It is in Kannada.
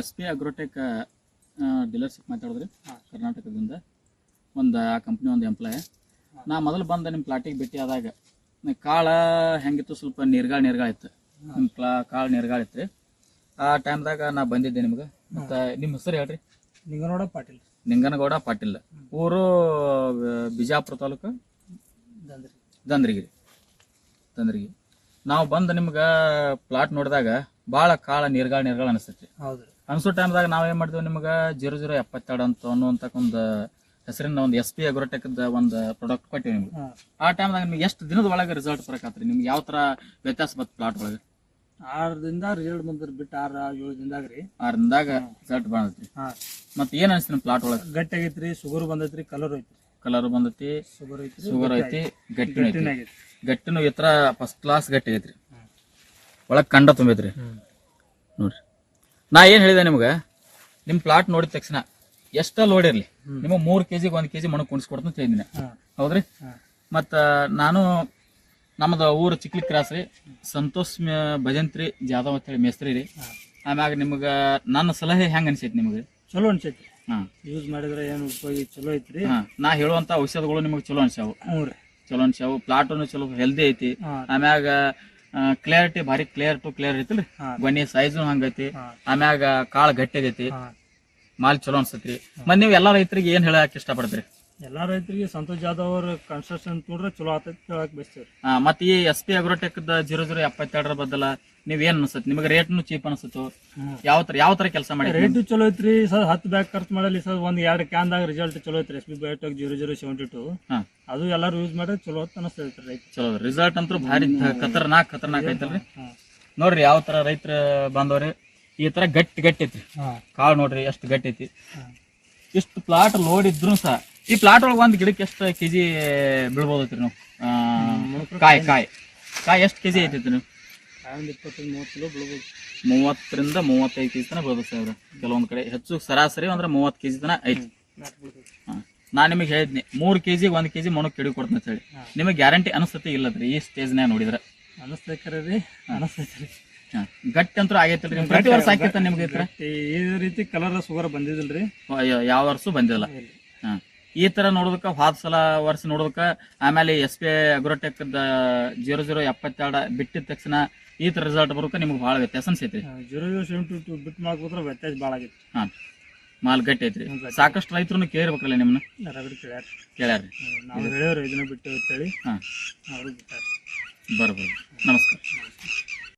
SP ಅಗ್ರೋಟೆಕ್ ಡೀಲರ್ಶಿಪ್ ಮಾತಾಡಿದ್ರಿ ಕರ್ನಾಟಕದಿಂದ ಒಂದು ಆ ಕಂಪ್ನಿ ಒಂದು ಎಂಪ್ಲಾಯ್. ನಾ ಮೊದಲು ಬಂದ ನಿಮ್ಮ ಪ್ಲಾಟಿಗೆ ಭೇಟಿ ಆದಾಗ ಕಾಳ ಹೆಂಗಿತ್ತು, ಸ್ವಲ್ಪ ನೀರ್ಗಾಳ ಇತ್ತು. ನಿಮ್ಮ ಕಾಳು ನೀರ್ಗಾಳ ಇತ್ತು ರೀ. ಆ ಟೈಮ್ದಾಗ ನಾ ಬಂದಿದ್ದೆ ನಿಮ್ಗೆ. ಮತ್ತು ನಿಮ್ಮ ಹೆಸರು ಹೇಳ್ರಿ? ನಿಂಗನಗೌಡ ಪಾಟೀಲ್. ಊರು ಬಿಜಾಪುರ ತಾಲೂಕು ದಂದ್ರಿಗಿರಿ. ನಾವು ಬಂದು ನಿಮ್ಗೆ ಪ್ಲಾಟ್ ನೋಡಿದಾಗ ಭಾಳ ಕಾಳ ನೀರ್ಗಾಳ ಅನಿಸ್ತೈತಿ. ಅನ್ಸೋ ಟೈಮ್ದಾಗ ನಾವೇನ್ ಮಾಡಿದ್ವಿ, ನಿಮ್ಗೆ 0072 ಅಂತ ಅನ್ನುವಂತ ಒಂದು ಹೆಸರಿನ ಒಂದು SP ಅಗ್ರೋಟೆಕ್ ಒಂದು ಪ್ರಾಡಕ್ಟ್ ಕೊಟ್ಟಿವಿ ನಿಮ್ಗೆ. ಆ ಟೈಮ್ದಾಗ ನಿಮ್ಗೆ ಎಷ್ಟು ದಿನದ ಒಳಗೆ ರಿಸಲ್ಟ್ ಬರಕಾತ್ರಿ? ನಿಮ್ಗೆ ಯಾವ ತರ ವ್ಯತ್ಯಾಸ ಬತ್ತು ಪ್ಲಾಟ್ ಒಳಗೆ? 6 ದಿನದ ರಿಸಲ್ಟ್ ಬಂದ್ರಿ, ಬಿಟ್ಟು 6-7 ದಿನದಾಗ ರೀ. 6 ದಿನದಾಗ ರಿಸಲ್ಟ್ ಬಂದೈತಿ. ಮತ್ತೆ ಏನ್ ಅನಿಸ್ತಿ ನಿಮ್ ಪ್ಲಾಟ್ ಒಳಗೆ? ಗಟ್ಟಿ ಆಗೈತ್ರಿ, ಶುಗರ್ ಬಂದೈತ್ರಿ, ಕಲರ್ ಬಂದೈತಿ, ಶುಗರ್ ಐತಿ, ಗಟ್ಟಿನೂ ಈ ತರ ಫಸ್ಟ್ ಕ್ಲಾಸ್ ಗಟ್ಟಿ ಐತ್ರಿ. ಒಳಗ್ ಕಂಡ ತುಂಬೈತ್ರಿ ನೋಡ್ರಿ. ನಾ ಏನ್ ಹೇಳಿದೆ ನಿಮ್ಗೆ, ನಿಮ್ ಪ್ಲಾಟ್ ನೋಡಿದ ತಕ್ಷಣ ಎಷ್ಟ ಲೋಡ್ ಇರ್ಲಿ ನಿಮ್ಗೆ 3 kg 1 kg ಮಣ್ಣು ಕುಣಿಸ್ಕೊಡ್ತೀನಿ ಹೇಳಿದ್ದೀನಿ. ಹೌದ್ರಿ? ಮತ್ತ ನಾನು ನಮ್ದು ಊರು ಚಿಕ್ಲಿ ಕ್ರಾಸ್ ರೀ, ಸಂತೋಷ್ ಭಜಂತ್ರಿ ಜಾಧವ್ ಅಂತ ಹೇಳಿ ಮೇಸ್ತ್ರಿ ರೀ. ಆಮ್ಯಾಗ ನಿಮ್ಗ ನನ್ನ ಸಲಹೆ ಹೆಂಗ್ ಅನ್ಸೈತಿ ನಿಮ್ಗೆ? ಚಲೋ ಅನ್ಸೈತಿ. ಯೂಸ್ ಮಾಡಿದ್ರೆ ಏನು ಉಪಯೋಗ ಚಲೋ ಐತ್ರಿ. ನಾ ಹೇಳುವಂತ ಔಷಧಗಳು ನಿಮ್ಗೆ ಚಲೋ ಅನ್ಸ್ಯಾವು. ಪ್ಲಾಟನು ಚಲೋ ಹೆಲ್ದಿ ಐತಿ. ಆಮ್ಯಾಗ ಕ್ಲಿಯರಿಟಿ ಭಾರಿ ಕ್ಲಿಯರ್ ಐತಿಲ್ರಿ. ಗೊನ್ನಿ ಸೈಜು ಹಂಗೈತಿ. ಆಮ್ಯಾಗ ಕಾಳ ಗಟ್ಟಿ ಆಗೈತಿ. ಮಾಲ್ ಚಲೋ ಅನ್ಸತ್ರಿ. ಮತ್ ನೀವ್ ಎಲ್ಲಾ ರೈತರಿಗೆ ಏನ್ ಹೇಳಕ್ ಇಷ್ಟಪಡ್ತೀರಿ? ಎಲ್ಲಾ ರೈತರಿಗೆ ಸಂತೋಷ್ ಜಾಧವ್ ಅವ್ರ ಕನ್ಸ್ಟ್ರಕ್ಷನ್ ನೋಡ್ರೆ ಚಲೋ ಆತೈತಿ ಹೇಳಕ್ ಬಯಸ್ತೇವ್ರಿ. ಮತ್ ಈ SP ಅಗ್ರೋಟೆಕ್ 0072 ಬದಲ ನೀವ್ ಏನ್ ಅನ್ಸತ್? ನಿಮ್ಗೆ ರೇಟ್ನು ಚೀಪ್ ಅನ್ಸತ್ತು? ಯಾವ ತರ ಕೆಲಸ ಮಾಡಿ? ರೇಟ್ ಚಲೋ ಐತ್ರಿ ಸರ್. 10 ಬ್ಯಾಗ್ ಖರ್ಚು ಮಾಡಲಿ ಸರ್. 1-2 ಕ್ಯಾನ್ದಾಗ ರಿಸಲ್ಟ್ ಚಲೋ ಐತ್ರಿ. SP ಬಯೋಟೆಕ್ 0072 ಅದು ಎಲ್ಲಾರು ಯೂಸ್ ಮಾಡಿದ್ರೆ ಚಲೋ ಅಂತ ಅನಿಸ್ತೈತ್ರಿ. ರೈತ ಚಲೋ ರಿಸಲ್ಟ್ ಅಂತೂ ಭಾರಿ ಖತರ್ನಾಕ್ ಐತಲ್ರಿ. ನೋಡ್ರಿ ಯಾವ ತರ ರೈತರ ಬಾಂಧವ್ರಿ ಈ ತರ ಗಟ್ಟಿ ಐತ್ರಿ ಕಾಳು. ನೋಡ್ರಿ ಎಷ್ಟು ಗಟ್ಟಿ ಐತಿ. ಇಷ್ಟು ಪ್ಲಾಟ್ ಲೋಡ್ ಇದ್ರು ಸಹ ಈ ಪ್ಲಾಟ್ ಒಳಗೆ ಒಂದ್ ಗಿಡಕ್ಕೆ ಎಷ್ಟು ಕೆಜಿ ಬೀಳ್ಬೋದೈತ್ರಿ ನಾವು? ಕಾಯಿ ಎಷ್ಟು ಕೆಜಿ ಐತೈತಿ ನೀವು? 25-30 ಕಿಲೋ ಬೀಳ್ಬೋದು. 30ರಿಂದ 35 ಕೆಜಿ ತನಕ ಬೀಳ್ಬೋದು ಸರ್. ಕೆಲವೊಂದ್ ಕಡೆ ಹೆಚ್ಚು ಸರಾಸರಿ ಅಂದ್ರೆ 30 ಕೆಜಿ ತನಕ ಐತಿ. ನಾ ನಿಮಗೆ ಹೇಳಿದ್ನಿ 3 kg 1 kg ಮಣ್ಣು ಕೆಡಿ ಕೊಡ್ತೀನಿ ಅಂತ ಹೇಳಿ. ನಿಮಗೆ ಗ್ಯಾರಂಟಿ ಅನಿಸ್ತತಿ ಇಲ್ಲದ್ರಿ ಈ ಸ್ಟೇಜ್ನಾಗ ನೋಡಿದ್ರೆ? ಅನಿಸ್ತೈತ್ರಿ. ಗಟ್ಟಿ ಅಂತೂ ಆಗೈತಿಲ್ರಿ. ನಿಮ್ ಪ್ರತಿ ವರ್ಷ ಹಾಕಿರ್ತ ನಿಮ್ಗೆ ಈ ರೀತಿ ಕಲರ್ ಶುಗರ್ ಬಂದಿದಿಲ್ರಿ? ಯಾವ ವರ್ಷ ಬಂದಿಲ್ಲ. ಈ ತರ ನೋಡೋದಕ್ಕ ಹೋದ ವರ್ಷ ನೋಡೋದಕ್ಕ ಆಮೇಲೆ SP ಅಗ್ರೋಟೆಕ್ 0072 ಬಿಟ್ಟಿದ ತಕ್ಷಣ ಈ ತರ ರಿಸಲ್ಟ್ ಬರೋಕೆ ನಿಮ್ಗೆ ಬಹಳ ವ್ಯತ್ಯಾಸ ಅನ್ಸೈತ್ರಿ. 0072 ಬಿಟ್ಟು ಮಾಡ್ಕೋದ್ರ ವ್ಯತ್ಯಾಸ ಭಾಳ ಆಗೈತಿ. ಮಾಲ್ ಗಟ್ಟಿ ಐತ್ರಿ. ಸಾಕಷ್ಟು ರೈತರು ಕೇಳಿರ್ಬೇಕಲ್ಲ ನಿಮ್ಮನ್ನ? ಕೇಳ್ಯಾರ್ರಿ. ನಾವು ಹೇಳೇವ್ರಿ ಇದನ್ನ ಬಿಟ್ಟು ಹೇಳಿ. ಬರ್ಬೋದು. ನಮಸ್ಕಾರ.